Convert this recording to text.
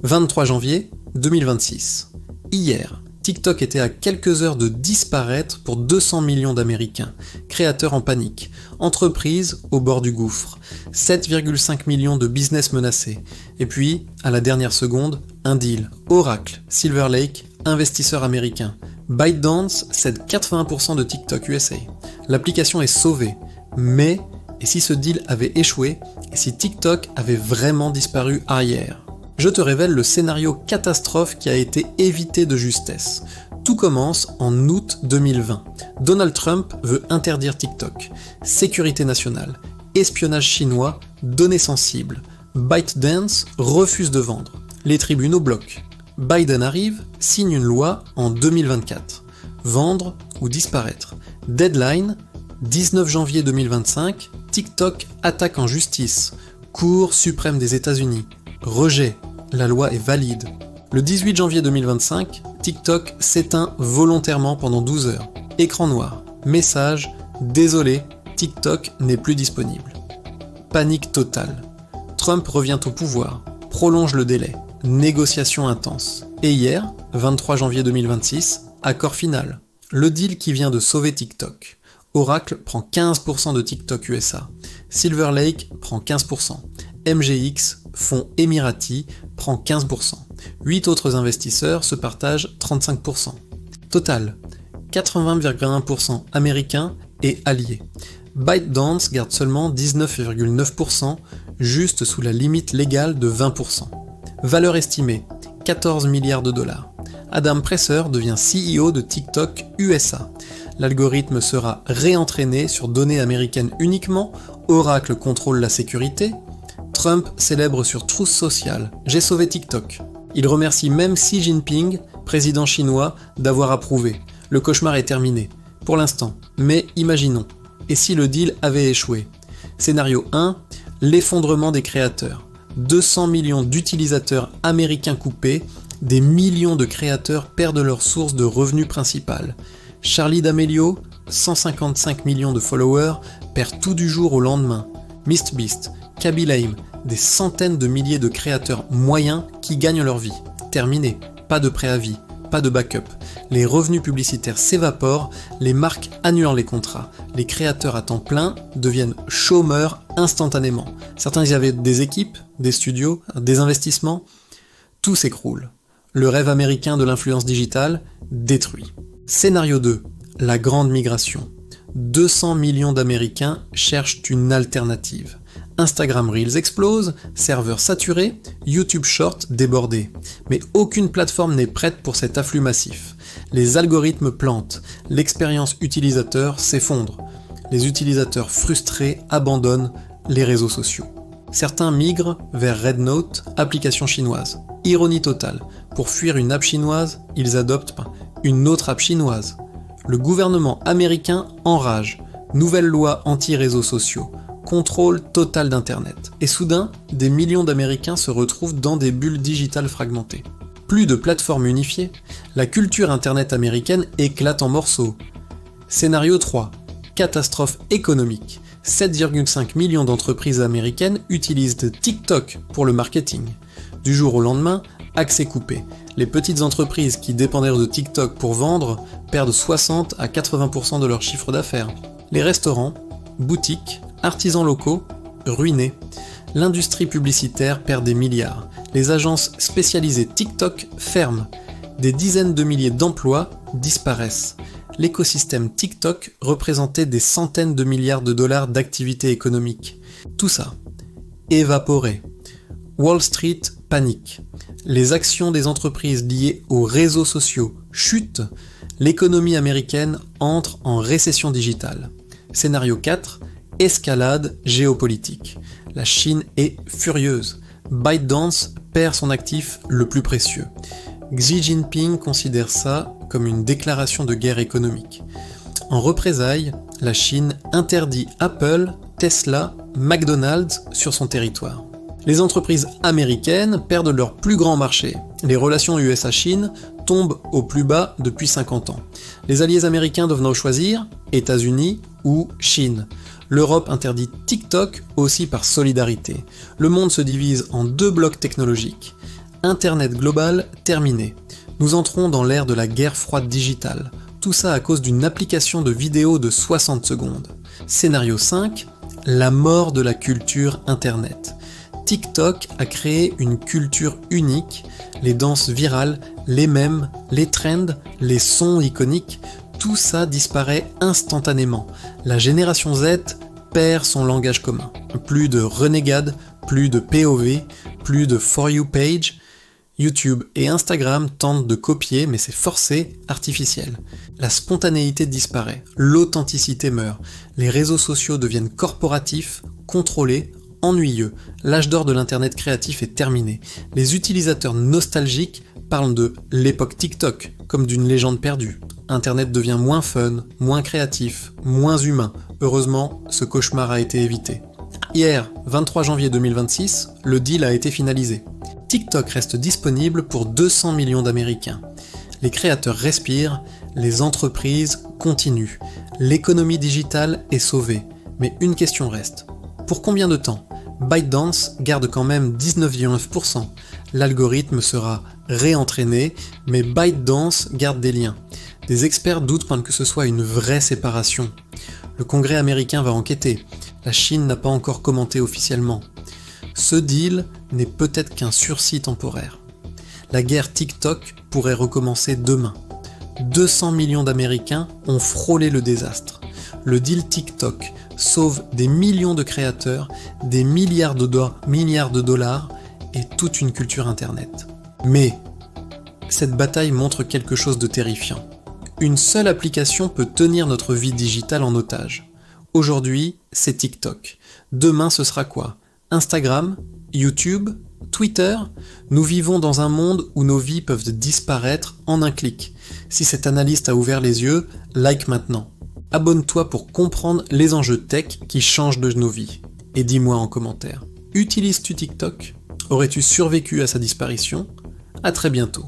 23 janvier 2026. Hier, TikTok était à quelques heures de disparaître pour 200 millions d'Américains, créateurs en panique, entreprises au bord du gouffre, 7,5 millions de business menacés, et puis, à la dernière seconde, un deal, Oracle, Silver Lake, investisseurs américains. ByteDance cède 80% de TikTok USA. L'application est sauvée, mais, et si ce deal avait échoué, et si TikTok avait vraiment disparu hier ? Je te révèle le scénario catastrophe qui a été évité de justesse. Tout commence en août 2020. Donald Trump veut interdire TikTok. Sécurité nationale, espionnage chinois, données sensibles. ByteDance refuse de vendre. Les tribunaux bloquent. Biden arrive, signe une loi en 2024. Vendre ou disparaître. Deadline, 19 janvier 2025, TikTok attaque en justice. Cour suprême des États-Unis. Rejet. La loi est valide. Le 18 janvier 2025, TikTok s'éteint volontairement pendant 12 heures. Écran noir. Message. Désolé, TikTok n'est plus disponible. Panique totale. Trump revient au pouvoir. Prolonge le délai. Négociation intense. Et hier, 23 janvier 2026, accord final. Le deal qui vient de sauver TikTok. Oracle prend 15% de TikTok USA. Silver Lake prend 15%. MGX, fonds émirati, prend 15%. 8 autres investisseurs se partagent 35%. Total, 80,1% américains et alliés. ByteDance garde seulement 19,9%, juste sous la limite légale de 20%. Valeur estimée, 14 milliards de dollars. Adam Presser devient CEO de TikTok USA. L'algorithme sera réentraîné sur données américaines uniquement, Oracle contrôle la sécurité. Trump célèbre sur Truth Social « J'ai sauvé TikTok ». Il remercie même Xi Jinping, président chinois, d'avoir approuvé. Le cauchemar est terminé, pour l'instant. Mais imaginons, et si le deal avait échoué ? Scénario 1, l'effondrement des créateurs. 200 millions d'utilisateurs américains coupés, des millions de créateurs perdent leur source de revenus principale. Charli D'Amelio, 155 millions de followers, perd tout du jour au lendemain. MrBeast, Kaby Lame, des centaines de milliers de créateurs moyens qui gagnent leur vie. Terminé, pas de préavis, pas de backup. Les revenus publicitaires s'évaporent, les marques annulent les contrats. Les créateurs à temps plein deviennent chômeurs instantanément. Certains y avaient des équipes, des studios, des investissements. Tout s'écroule. Le rêve américain de l'influence digitale détruit. Scénario 2, la grande migration. 200 millions d'Américains cherchent une alternative. Instagram Reels explose, serveurs saturés, YouTube Short débordé. Mais aucune plateforme n'est prête pour cet afflux massif. Les algorithmes plantent, l'expérience utilisateur s'effondre. Les utilisateurs frustrés abandonnent les réseaux sociaux. Certains migrent vers RedNote, application chinoise. Ironie totale, pour fuir une app chinoise, ils adoptent une autre app chinoise. Le gouvernement américain enrage. Nouvelle loi anti-réseaux sociaux. Contrôle total d'Internet. Et soudain, des millions d'Américains se retrouvent dans des bulles digitales fragmentées. Plus de plateformes unifiées, la culture Internet américaine éclate en morceaux. Scénario 3. Catastrophe économique. 7,5 millions d'entreprises américaines utilisent TikTok pour le marketing. Du jour au lendemain, accès coupé. Les petites entreprises qui dépendaient de TikTok pour vendre perdent 60 à 80% de leur chiffre d'affaires. Les restaurants, boutiques, artisans locaux, ruinés. L'industrie publicitaire perd des milliards. Les agences spécialisées TikTok ferment. Des dizaines de milliers d'emplois disparaissent. L'écosystème TikTok représentait des centaines de milliards de dollars d'activité économique. Tout ça, évaporé. Wall Street panique. Les actions des entreprises liées aux réseaux sociaux chutent. L'économie américaine entre en récession digitale. Scénario 4. Escalade géopolitique. La Chine est furieuse. ByteDance perd son actif le plus précieux. Xi Jinping considère ça comme une déclaration de guerre économique. En représailles, la Chine interdit Apple, Tesla, McDonald's sur son territoire. Les entreprises américaines perdent leur plus grand marché. Les relations USA-Chine tombent au plus bas depuis 50 ans. Les alliés américains doivent choisir États-Unis ou Chine. L'Europe interdit TikTok aussi par solidarité. Le monde se divise en deux blocs technologiques. Internet global terminé. Nous entrons dans l'ère de la guerre froide digitale. Tout ça à cause d'une application de vidéo de 60 secondes. Scénario 5, la mort de la culture Internet. TikTok a créé une culture unique, les danses virales, les mèmes, les trends, les sons iconiques, tout ça disparaît instantanément. La génération Z perd son langage commun. Plus de renégades, plus de POV, plus de For You page. YouTube et Instagram tentent de copier, mais c'est forcé, artificiel. La spontanéité disparaît, l'authenticité meurt, les réseaux sociaux deviennent corporatifs, contrôlés, ennuyeux. L'âge d'or de l'internet créatif est terminé. Les utilisateurs nostalgiques parlent de l'époque TikTok, comme d'une légende perdue. Internet devient moins fun, moins créatif, moins humain. Heureusement, ce cauchemar a été évité. Hier, 23 janvier 2026, le deal a été finalisé. TikTok reste disponible pour 200 millions d'Américains. Les créateurs respirent, les entreprises continuent. L'économie digitale est sauvée. Mais une question reste. Pour combien de temps ? ByteDance garde quand même 19,9%. L'algorithme sera réentraîné, mais ByteDance garde des liens. Des experts doutent que ce soit une vraie séparation. Le Congrès américain va enquêter. La Chine n'a pas encore commenté officiellement. Ce deal n'est peut-être qu'un sursis temporaire. La guerre TikTok pourrait recommencer demain. 200 millions d'Américains ont frôlé le désastre. Le deal TikTok sauve des millions de créateurs, des milliards de dollars et toute une culture Internet. Mais cette bataille montre quelque chose de terrifiant. Une seule application peut tenir notre vie digitale en otage. Aujourd'hui, c'est TikTok. Demain, ce sera quoi ? Instagram, YouTube, Twitter, nous vivons dans un monde où nos vies peuvent disparaître en un clic. Si cette analyse t'a ouvert les yeux, like maintenant. Abonne-toi pour comprendre les enjeux tech qui changent de nos vies. Et dis-moi en commentaire, utilises-tu TikTok ? Aurais-tu survécu à sa disparition ? À très bientôt.